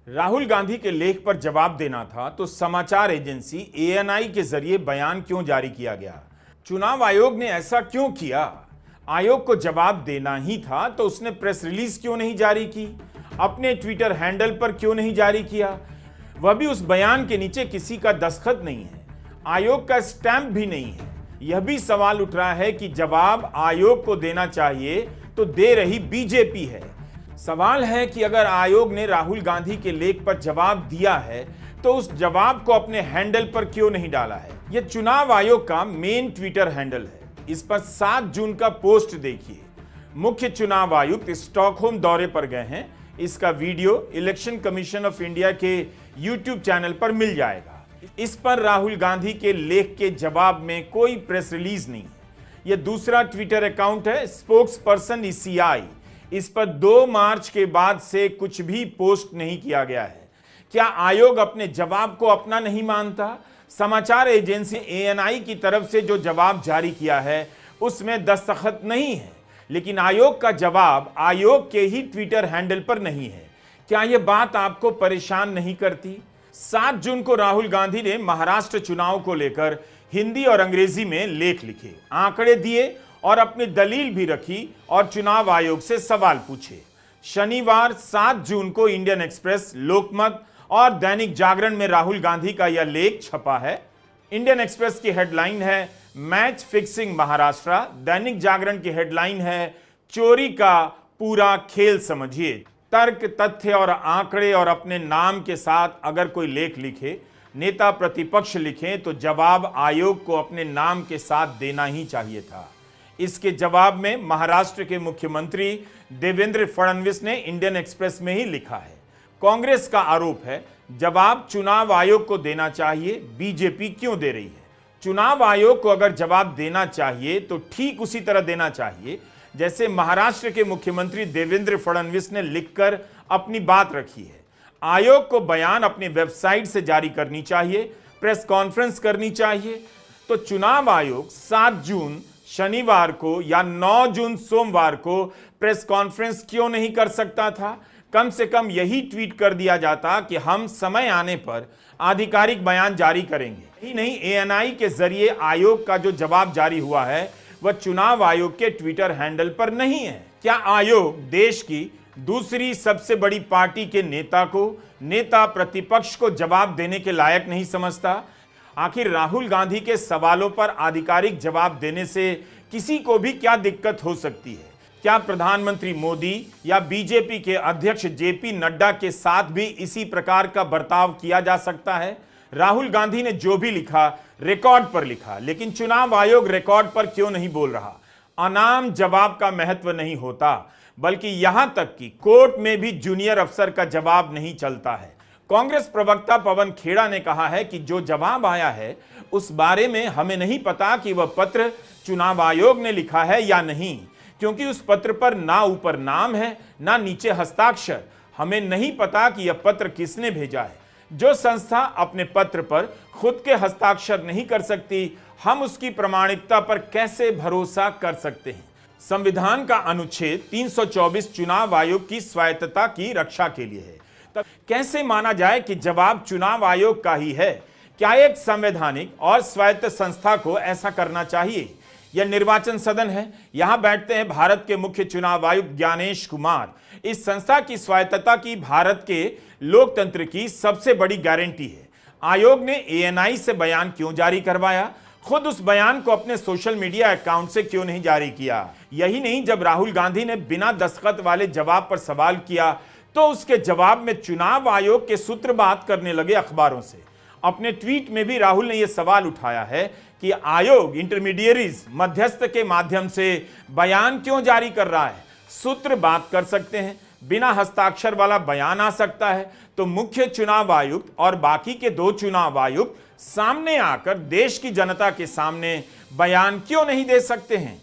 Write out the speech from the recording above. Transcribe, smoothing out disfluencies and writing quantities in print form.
राहुल गांधी के लेख पर जवाब देना था तो समाचार एजेंसी एएनआई के जरिए बयान क्यों जारी किया गया? चुनाव आयोग ने ऐसा क्यों किया? आयोग को जवाब देना ही था तो उसने प्रेस रिलीज क्यों नहीं जारी की? अपने ट्विटर हैंडल पर क्यों नहीं जारी किया? वह भी उस बयान के नीचे किसी का दस्तखत नहीं है, आयोग का स्टैंप भी नहीं है। यह भी सवाल उठ रहा है कि जवाब आयोग को देना चाहिए तो दे रही बीजेपी है। सवाल है कि अगर आयोग ने राहुल गांधी के लेख पर जवाब दिया है तो उस जवाब को अपने हैंडल पर क्यों नहीं डाला है? यह चुनाव आयोग का मेन ट्विटर हैंडल है। इस पर 7 जून का पोस्ट देखिए। मुख्य चुनाव आयुक्त स्टॉकहोम दौरे पर गए हैं। इसका video election commission of India के यूट्यूब चैनल पर मिल जाएगा। इस पर राहुल गांधी के लेख के जवाब में कोई प्रेस रिलीज नहीं है। यह दूसरा ट्विटर अकाउंट है, स्पोक्स पर्सन ईसीआई। इस पर 2 मार्च के बाद से कुछ भी पोस्ट नहीं किया गया है। क्या आयोग अपने जवाब को अपना नहीं मानता? समाचार एजेंसी एएनआई की तरफ से जो जवाब जारी किया है उसमें दस्तखत नहीं है, लेकिन आयोग का जवाब आयोग के ही ट्विटर हैंडल पर नहीं है। क्या यह बात आपको परेशान नहीं करती? 7 जून को राहुल गांधी ने महाराष्ट्र चुनाव को लेकर हिंदी और अंग्रेजी में लेख लिखे, आंकड़े दिए और अपनी दलील भी रखी और चुनाव आयोग से सवाल पूछे। शनिवार 7 जून को इंडियन एक्सप्रेस, लोकमत और दैनिक जागरण में राहुल गांधी का यह लेख छपा है। इंडियन एक्सप्रेस की हेडलाइन है मैच फिक्सिंग महाराष्ट्र, दैनिक जागरण की हेडलाइन है चोरी का पूरा खेल समझिए। तर्क, तथ्य और आंकड़े और अपने नाम के साथ अगर कोई लेख लिखे, नेता प्रतिपक्ष लिखे, तो जवाब आयोग को अपने नाम के साथ देना ही चाहिए था। इसके जवाब में महाराष्ट्र के मुख्यमंत्री देवेंद्र फडणवीस ने इंडियन एक्सप्रेस में ही लिखा है। कांग्रेस का आरोप है जवाब चुनाव आयोग को देना चाहिए, बीजेपी क्यों दे रही है? चुनाव आयोग को अगर जवाब देना चाहिए तो ठीक उसी तरह देना चाहिए जैसे महाराष्ट्र के मुख्यमंत्री देवेंद्र फडणवीस ने लिखकर अपनी बात रखी है। आयोग को बयान अपनी वेबसाइट से जारी करनी चाहिए, प्रेस कॉन्फ्रेंस करनी चाहिए। तो चुनाव आयोग 7 जून शनिवार को या 9 जून सोमवार को प्रेस कॉन्फ्रेंस क्यों नहीं कर सकता था? कम से कम यही ट्वीट कर दिया जाता कि हम समय आने पर आधिकारिक बयान जारी करेंगे। ही नहीं, एएनआई के जरिए आयोग का जो जवाब जारी हुआ है वह चुनाव आयोग के ट्विटर हैंडल पर नहीं है। क्या आयोग देश की दूसरी सबसे बड़ी पार्टी के नेता को, नेता प्रतिपक्ष को जवाब देने के लायक नहीं समझता? आखिर राहुल गांधी के सवालों पर आधिकारिक जवाब देने से किसी को भी क्या दिक्कत हो सकती है? क्या प्रधानमंत्री मोदी या बीजेपी के अध्यक्ष जेपी नड्डा के साथ भी इसी प्रकार का बर्ताव किया जा सकता है? राहुल गांधी ने जो भी लिखा रिकॉर्ड पर लिखा, लेकिन चुनाव आयोग रिकॉर्ड पर क्यों नहीं बोल रहा? अनाम जवाब का महत्व नहीं होता, बल्कि यहां तक कि कोर्ट में भी जूनियर अफसर का जवाब नहीं चलता है। कांग्रेस प्रवक्ता पवन खेड़ा ने कहा है कि जो जवाब आया है उस बारे में हमें नहीं पता कि वह पत्र चुनाव आयोग ने लिखा है या नहीं, क्योंकि उस पत्र पर ना ऊपर नाम है ना नीचे हस्ताक्षर। हमें नहीं पता कि यह पत्र किसने भेजा है। जो संस्था अपने पत्र पर खुद के हस्ताक्षर नहीं कर सकती, हम उसकी प्रामाणिकता पर कैसे भरोसा कर सकते हैं? संविधान का अनुच्छेद 324 चुनाव आयोग की स्वायत्तता की रक्षा के लिए है। तब कैसे माना जाए कि जवाब चुनाव आयोग का ही है? क्या एक संवैधानिक और स्वायत्त संस्था को ऐसा करना चाहिए? यह निर्वाचन सदन है, यहां बैठते हैं भारत के मुख्य चुनाव आयुक्त ज्ञानेश कुमार। इस संस्था की स्वायत्तता की भारत के लोकतंत्र की सबसे बड़ी गारंटी है। आयोग ने एएनआई से बयान क्यों जारी करवाया? खुद उस बयान को अपने सोशल मीडिया अकाउंट से क्यों नहीं जारी किया? यही नहीं, जब राहुल गांधी ने बिना दस्तखत वाले जवाब पर सवाल किया तो उसके जवाब में चुनाव आयोग के सूत्र बात करने लगे अखबारों से। अपने ट्वीट में भी राहुल ने यह सवाल उठाया है कि आयोग इंटरमीडिएरीज, मध्यस्थ के माध्यम से बयान क्यों जारी कर रहा है? सूत्र बात कर सकते हैं, बिना हस्ताक्षर वाला बयान आ सकता है, तो मुख्य चुनाव आयुक्त और बाकी के 2 चुनाव आयुक्त सामने आकर देश की जनता के सामने बयान क्यों नहीं दे सकते हैं?